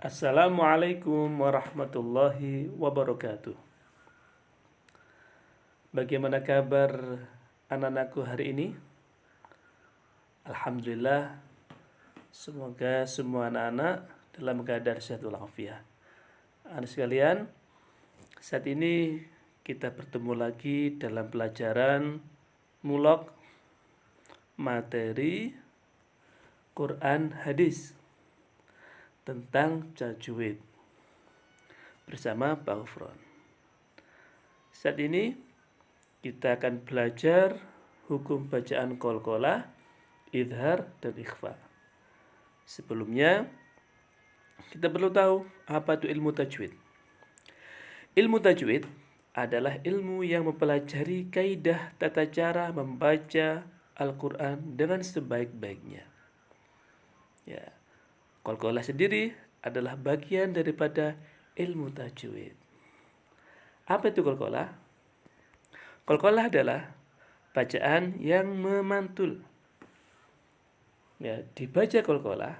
Assalamualaikum warahmatullahi wabarakatuh. Bagaimana kabar anak-anakku hari ini? Alhamdulillah, semoga semua anak-anak dalam keadaan sehat walafiat. Anak sekalian, saat ini kita bertemu lagi dalam pelajaran mulok materi Quran Hadis tentang tajwid bersama Pak Ufron. Saat ini kita akan belajar hukum bacaan qalqalah, idhar, dan ikhfa. Sebelumnya kita perlu tahu apa itu ilmu tajwid. Ilmu tajwid adalah ilmu yang mempelajari kaidah tata cara membaca Al-Quran dengan sebaik-baiknya. Ya, qalqalah sendiri adalah bagian daripada ilmu tajwid. Apa itu qalqalah? Qalqalah adalah bacaan yang memantul. Ya, dibaca qalqalah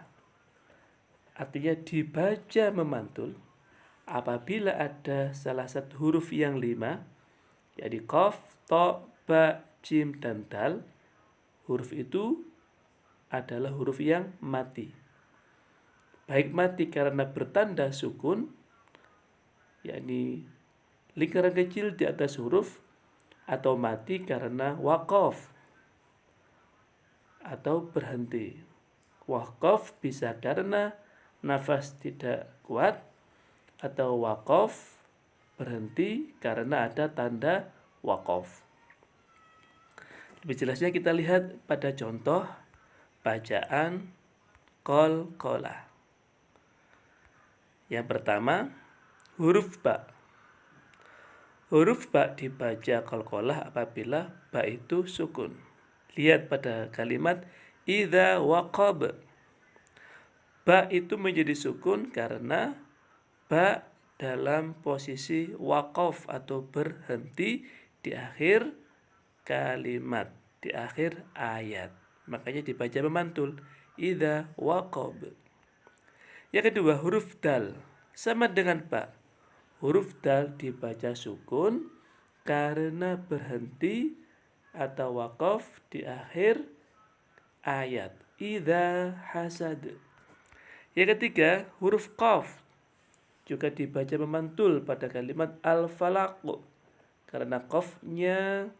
artinya dibaca memantul apabila ada salah satu huruf yang 5, yaitu qaf, ta, ba, jim, dan dal. Huruf itu adalah huruf yang mati. Baik mati karena bertanda sukun, yakni lingkaran kecil di atas huruf, atau mati karena waqaf atau berhenti. Waqaf bisa karena nafas tidak kuat, atau waqaf berhenti karena ada tanda waqaf. Lebih jelasnya kita lihat pada contoh bacaan qalqalah. Yang pertama, huruf ba. Huruf ba dibaca qalqalah apabila ba itu sukun. Lihat pada kalimat idza waqab. Ba itu menjadi sukun karena ba dalam posisi waqaf atau berhenti di akhir kalimat, di akhir ayat. Makanya dibaca memantul idza waqab. Yang kedua, huruf dal sama dengan ba. Huruf dal dibaca sukun karena berhenti atau waqaf di akhir ayat. Idza hasad. Yang ketiga, huruf qaf juga dibaca memantul pada kalimat al-falaq karena qafnya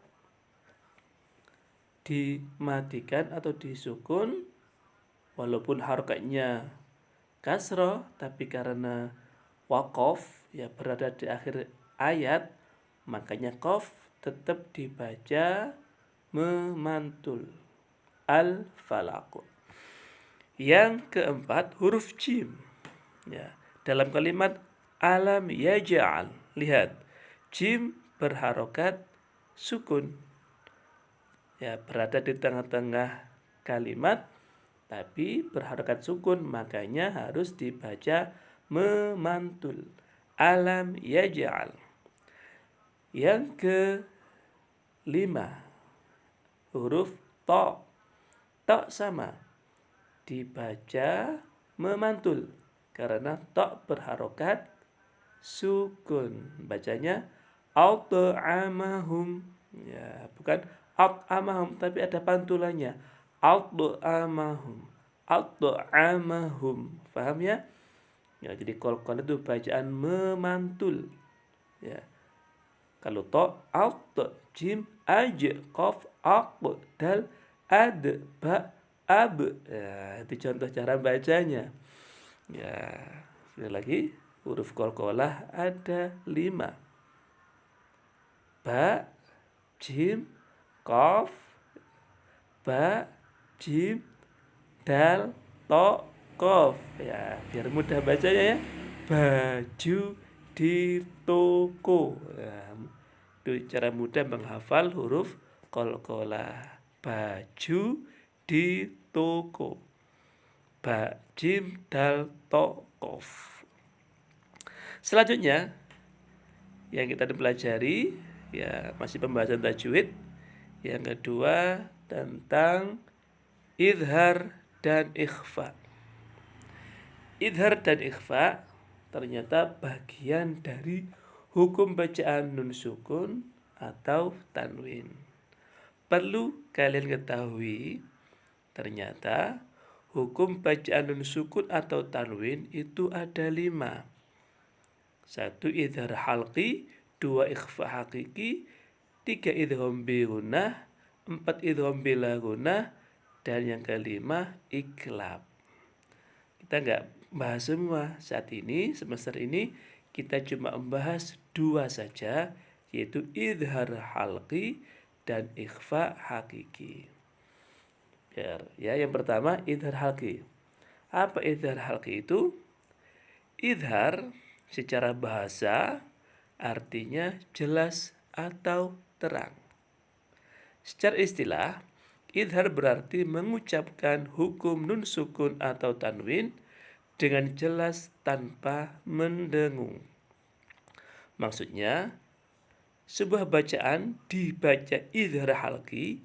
dimatikan atau disukun walaupun harokatnya kasroh, tapi karena waqaf ya berada di akhir ayat, makanya qaf tetap dibaca memantul al-falaq. Yang keempat, huruf jim. Ya, dalam kalimat alam yaj'al, lihat jim berharokat sukun. Ya, berada di tengah-tengah kalimat tapi berharokat sukun, makanya harus dibaca memantul. Alam yaj'al. Yang kelima, huruf ta. Ta sama dibaca memantul karena ta berharokat sukun. Bacanya at'amahum. Ya, bukan at'amahum tapi ada pantulannya. At'amahum. At'amahum. Paham ya? Ya, jadi qalqalah itu bacaan memantul. Ya. Kalau ta, alt, jim, aj, qaf, aq, dal, ad, ba, ab. Ya, itu contoh cara bacanya. Ya, sekali lagi huruf qalqalah ada 5. Ba, jim, qaf, ba, jim, dal, to, qaf. Ya, biar mudah bacanya ya. Baju di toko. Ya, itu cara mudah menghafal huruf qalqalah. Baju di toko. Ba, jim, dal, to, qaf. Selanjutnya yang kita pelajari ya masih pembahasan tajwid. Yang kedua tentang idhar dan ikhfa. Idhar dan ikhfa ternyata bagian dari hukum bacaan nun sukun atau tanwin. Perlu kalian ketahui, ternyata hukum bacaan nun sukun atau tanwin itu ada 5. 1 idhar halqi, 2 ikhfa hakiki, 3 idgham bi gunnah, 4 idgham bila gunnah, dan yang kelima iklab. Kita nggak bahas semua saat ini, semester ini kita cuma membahas 2 saja, yaitu idhar halqi dan ikhfa hakiki. Ya, yang pertama idhar halqi. Apa idhar halqi itu? Idhar secara bahasa artinya jelas atau terang. Secara istilah, idhar berarti mengucapkan hukum nun sukun atau tanwin dengan jelas tanpa mendengung. Maksudnya, sebuah bacaan dibaca idhar halqi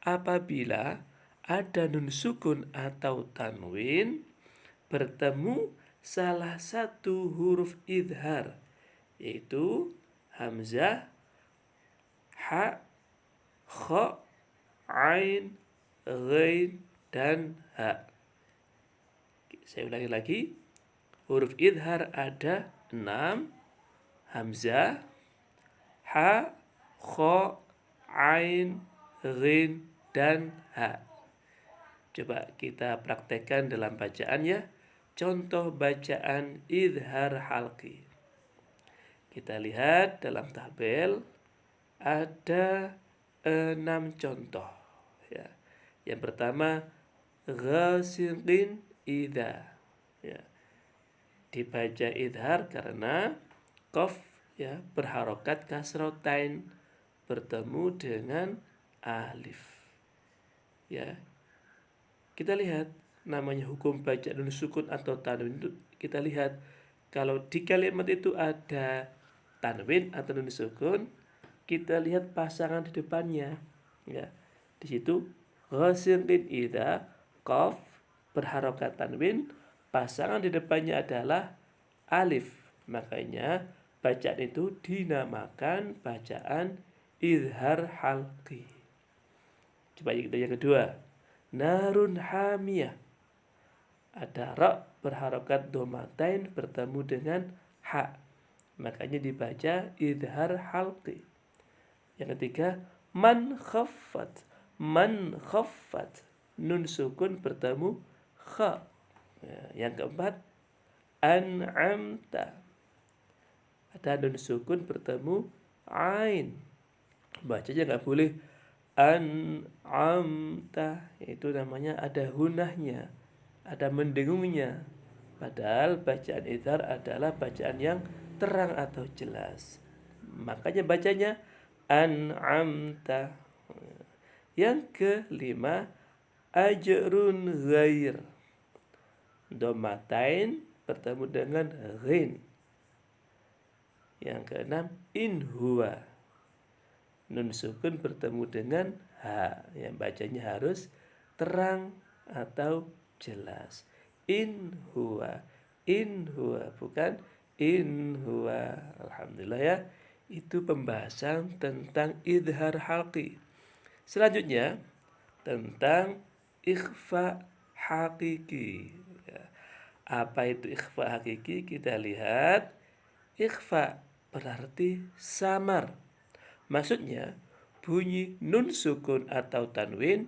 apabila ada nun sukun atau tanwin bertemu salah satu huruf idhar, yaitu hamzah, ha, kha, ain, ghain, dan ha. Saya ulangi lagi. Huruf idhar ada 6. Hamzah, ha, kha, ain, ghain, dan ha. Coba kita praktekkan dalam bacaan ya. Contoh bacaan idhar halqi. Kita lihat dalam tabel ada 6 contoh. Ya. Yang pertama, ghasiqin idha. Ya. Dibaca idhar karena qaf ya berharokat kasrotain bertemu dengan alif. Ya. Kita lihat namanya hukum baca nun sukun atau tanwin itu, kita lihat kalau di kalimat itu ada tanwin atau nun sukun, kita lihat pasangan di depannya. Ya. Di situ ghasiqin idza qaf berharokat tanwin, pasangan di depannya adalah alif. Makanya bacaan itu dinamakan bacaan idhar halqi. Coba kita yang kedua, narun hamiyah. Ada ra berharokat domatain bertemu dengan ha, makanya dibaca idhar halqi. Yang ketiga, man khaffat. Man khaffat, nun sukun bertemu kha. Yang keempat, an'amta. Ada nun sukun bertemu ain. Bacanya nggak boleh an'amta, itu namanya ada hunahnya, ada mendengungnya. Padahal bacaan idhar adalah bacaan yang terang atau jelas. Makanya bacanya an'amta. Yang kelima, ajrun ghair. Domatain bertemu dengan ghin. Yang keenam, in huwa. Nun sukun bertemu dengan ha, yang bacanya harus terang atau jelas. In huwa, bukan in huwa. Alhamdulillah ya. Itu pembahasan tentang idhar halqi. Selanjutnya tentang ikhfa hakiki. Apa itu ikhfa hakiki? Kita lihat. Ikhfa berarti samar. Maksudnya bunyi nun sukun atau tanwin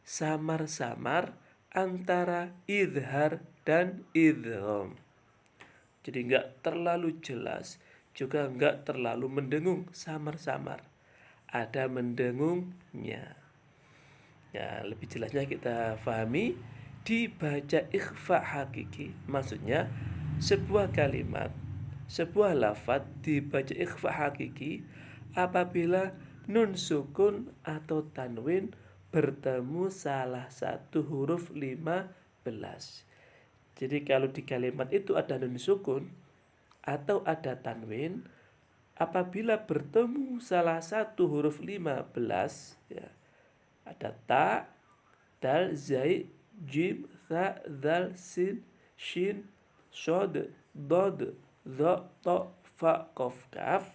samar-samar antara idhar dan idgham. Jadi enggak terlalu jelas, juga enggak terlalu mendengung, samar-samar. Ada mendengungnya. Ya, lebih jelasnya kita pahami, dibaca ikhfa hakiki. Maksudnya sebuah kalimat, sebuah lafaz dibaca ikhfa hakiki apabila nun sukun atau tanwin bertemu salah satu huruf 15. Jadi kalau di kalimat itu ada nun sukun atau ada tanwin, apabila bertemu salah satu huruf 15, ya, ada ta, dal, zai, jim, tha, dal, sin, shin, shod, dod, dha, to, fa, qaf, kaf,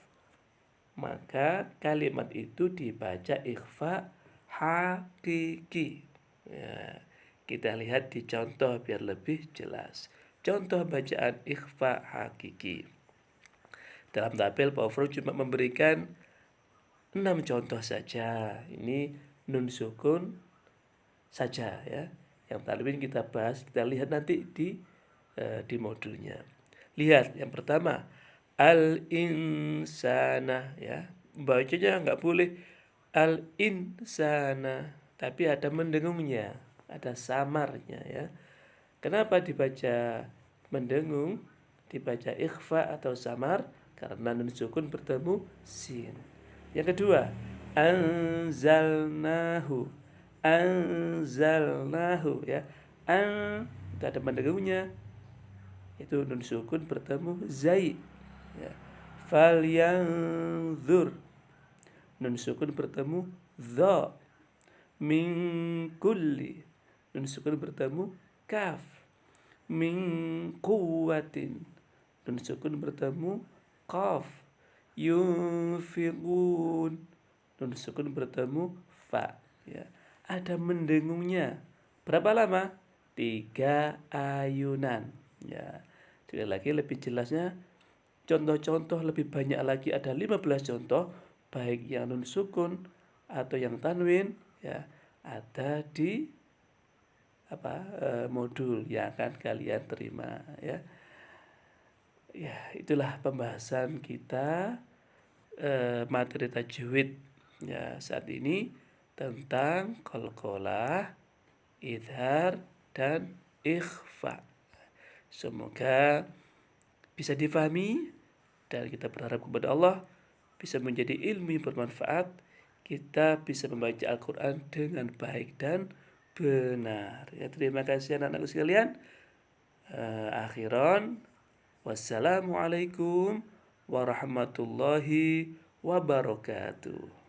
maka kalimat itu dibaca ikhfa hakiki. Ya, kita lihat di contoh biar lebih jelas. Contoh bacaan ikhfa hakiki. Dalam tabel Pak Ofro cuma memberikan 6 contoh saja. Ini nun sukun saja ya. Yang tadi kita bahas, kita lihat nanti di modulnya. Lihat yang pertama, al-insana ya. Bacanya nggak boleh al-insana, tapi ada mendengungnya, ada samarnya ya. Kenapa dibaca mendengung, dibaca ikhfa atau samar? Karena nun sukun bertemu sin. Yang kedua, anzalnahu, anzalnahu ya. Itu ada mendengungnya, itu nun sukun bertemu zai ya. Falyanzur, nun sukun bertemu dha. Min kulli, nun sukun bertemu kaf. Min quwwatin, nun sukun bertemu qaf. Yunfiqun, nun sukun bertemu fa ya. Ada mendengungnya. Berapa lama? 3 ayunan ya. Sekali lagi lebih jelasnya, contoh-contoh lebih banyak lagi, ada 15 contoh, baik yang nun sukun atau yang tanwin ya, ada di modul yang akan kalian terima ya. Ya, itulah pembahasan kita materi tajwid ya saat ini tentang qalqalah, idhar, dan ikhfa. Semoga bisa difahami dan kita berharap kepada Allah bisa menjadi ilmu yang bermanfaat. Kita bisa membaca Al-Quran dengan baik dan benar. Ya, terima kasih anak-anakku sekalian. Akhiran, wassalamualaikum warahmatullahi wabarakatuh.